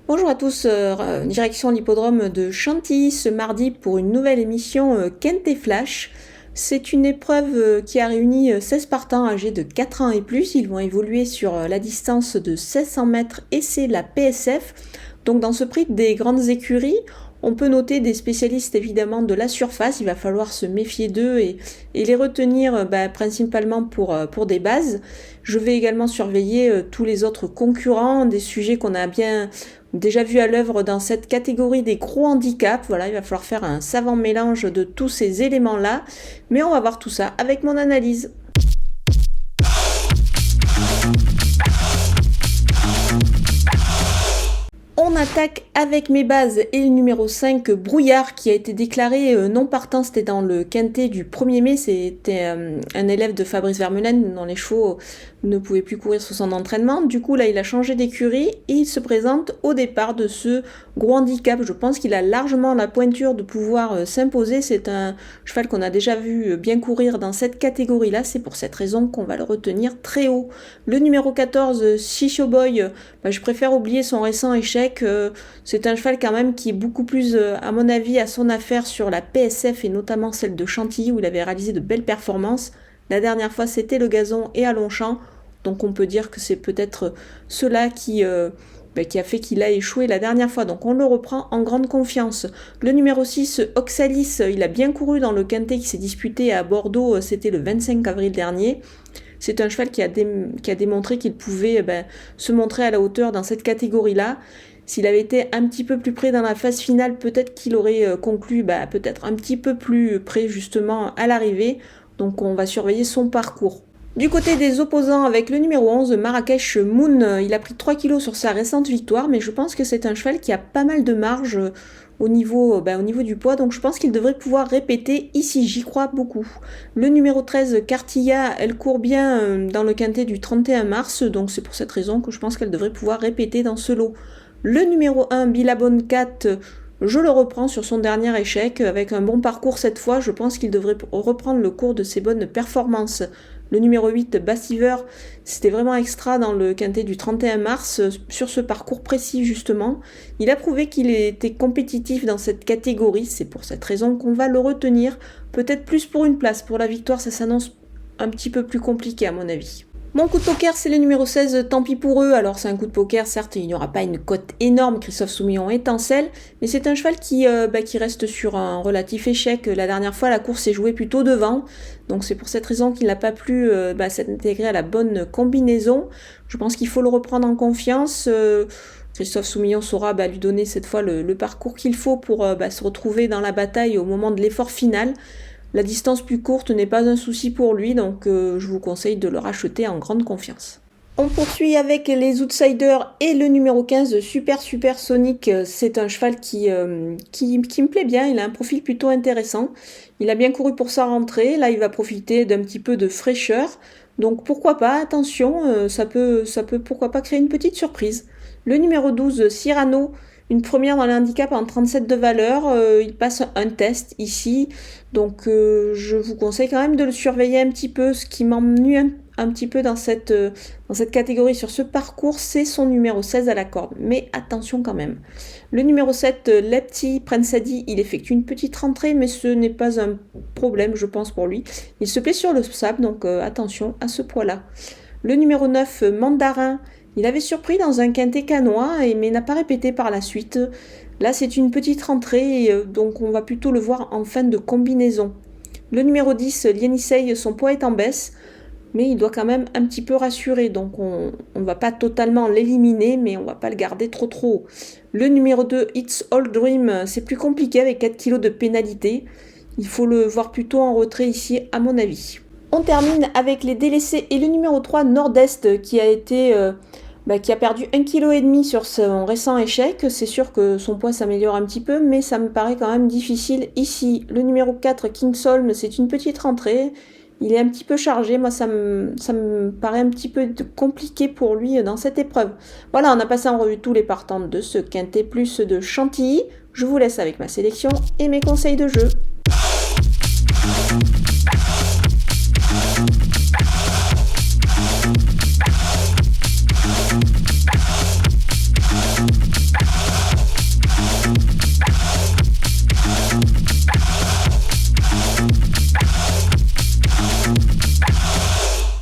Bonjour à tous, direction l'hippodrome de Chantilly ce mardi pour une nouvelle émission Quintet Flash. C'est une épreuve qui a réuni 16 partants âgés de 4 ans et plus. Ils vont évoluer sur la distance de 1600 mètres et c'est la PSF. Donc dans ce prix des grandes écuries, on peut noter des spécialistes évidemment de la surface. Il va falloir se méfier d'eux et les retenir principalement pour des bases. Je vais également surveiller tous les autres concurrents, des sujets qu'on a bien déjà vu à l'œuvre dans cette catégorie des gros handicaps. Voilà, il va falloir faire un savant mélange de tous ces éléments-là. Mais on va voir tout ça avec mon analyse. On attaque avec mes bases et le numéro 5, Brouillard, qui a été déclaré non partant. C'était dans le quintet du 1er mai. C'était un élève de Fabrice Vermeulen dont les chevaux ne pouvaient plus courir sous son entraînement. Du coup, là, il a changé d'écurie et il se présente au départ de ce gros handicap. Je pense qu'il a largement la pointure de pouvoir s'imposer. C'est un cheval qu'on a déjà vu bien courir dans cette catégorie-là. C'est pour cette raison qu'on va le retenir très haut. Le numéro 14, Chicho Boy, je préfère oublier son récent échec. C'est un cheval quand même qui est beaucoup plus, à mon avis, à son affaire sur la PSF et notamment celle de Chantilly où il avait réalisé de belles performances. La dernière fois, c'était le gazon et à Longchamp. Donc on peut dire que c'est peut-être cela qui a fait qu'il a échoué la dernière fois. Donc on le reprend en grande confiance. Le numéro 6, Oxalis, il a bien couru dans le quintet qui s'est disputé à Bordeaux. C'était le 25 avril dernier. C'est un cheval qui a démontré qu'il pouvait se montrer à la hauteur dans cette catégorie-là. S'il avait été un petit peu plus près dans la phase finale, peut-être qu'il aurait conclu peut-être un petit peu plus près justement à l'arrivée. Donc on va surveiller son parcours. Du côté des opposants, avec le numéro 11, Marrakech Moon, il a pris 3 kilos sur sa récente victoire, mais je pense que c'est un cheval qui a pas mal de marge au niveau du poids, donc je pense qu'il devrait pouvoir répéter ici, j'y crois beaucoup. Le numéro 13, Cartilla, elle court bien dans le quintet du 31 mars, donc c'est pour cette raison que je pense qu'elle devrait pouvoir répéter dans ce lot. Le numéro 1, Billabong 4, je le reprends sur son dernier échec, avec un bon parcours cette fois, je pense qu'il devrait reprendre le cours de ses bonnes performances. Le numéro 8, Bassiver, c'était vraiment extra dans le quintet du 31 mars, sur ce parcours précis justement. Il a prouvé qu'il était compétitif dans cette catégorie, c'est pour cette raison qu'on va le retenir. Peut-être plus pour une place, pour la victoire ça s'annonce un petit peu plus compliqué à mon avis. Mon coup de poker, c'est le numéro 16, tant pis pour eux. Alors c'est un coup de poker, certes il n'y aura pas une cote énorme, Christophe Soumillon étincelle, mais c'est un cheval qui reste sur un relatif échec. La dernière fois la course s'est jouée plutôt devant, donc c'est pour cette raison qu'il n'a pas pu s'intégrer à la bonne combinaison. Je pense qu'il faut le reprendre en confiance. Christophe Soumillon saura lui donner cette fois le parcours qu'il faut pour se retrouver dans la bataille au moment de l'effort final. La distance plus courte n'est pas un souci pour lui, donc je vous conseille de le racheter en grande confiance. On poursuit avec les outsiders et le numéro 15, Super Sonic. C'est un cheval qui me plaît bien, il a un profil plutôt intéressant. Il a bien couru pour sa rentrée, là il va profiter d'un petit peu de fraîcheur. Donc pourquoi pas, attention, ça peut pourquoi pas créer une petite surprise. Le numéro 12, Cyrano, une première dans les handicaps en 37 de valeur, il passe un test ici, donc je vous conseille quand même de le surveiller un petit peu. Ce qui m'ennuie un petit peu dans cette catégorie sur ce parcours, c'est son numéro 16 à la corde, mais attention quand même. Le numéro 7, Lepti Prensadi, il effectue une petite rentrée, mais ce n'est pas un problème je pense pour lui. Il se plaît sur le sable, donc attention à ce poids-là. Le numéro 9, Mandarin, il avait surpris dans un quintet canois, mais n'a pas répété par la suite. Là, c'est une petite rentrée, donc on va plutôt le voir en fin de combinaison. Le numéro 10, Lienisei, son poids est en baisse, mais il doit quand même un petit peu rassurer, donc on ne va pas totalement l'éliminer, mais on ne va pas le garder trop haut. Le numéro 2, It's All Dream, c'est plus compliqué avec 4 kg de pénalité. Il faut le voir plutôt en retrait ici, à mon avis. On termine avec les délaissés et le numéro 3, Nord-Est, qui a perdu 1,5 kg sur son récent échec. C'est sûr que son poids s'améliore un petit peu, mais ça me paraît quand même difficile ici. Le numéro 4, Kingsholm, c'est une petite rentrée. Il est un petit peu chargé. Moi, ça me paraît un petit peu compliqué pour lui dans cette épreuve. Voilà, on a passé en revue tous les partants de ce quintet plus de Chantilly. Je vous laisse avec ma sélection et mes conseils de jeu.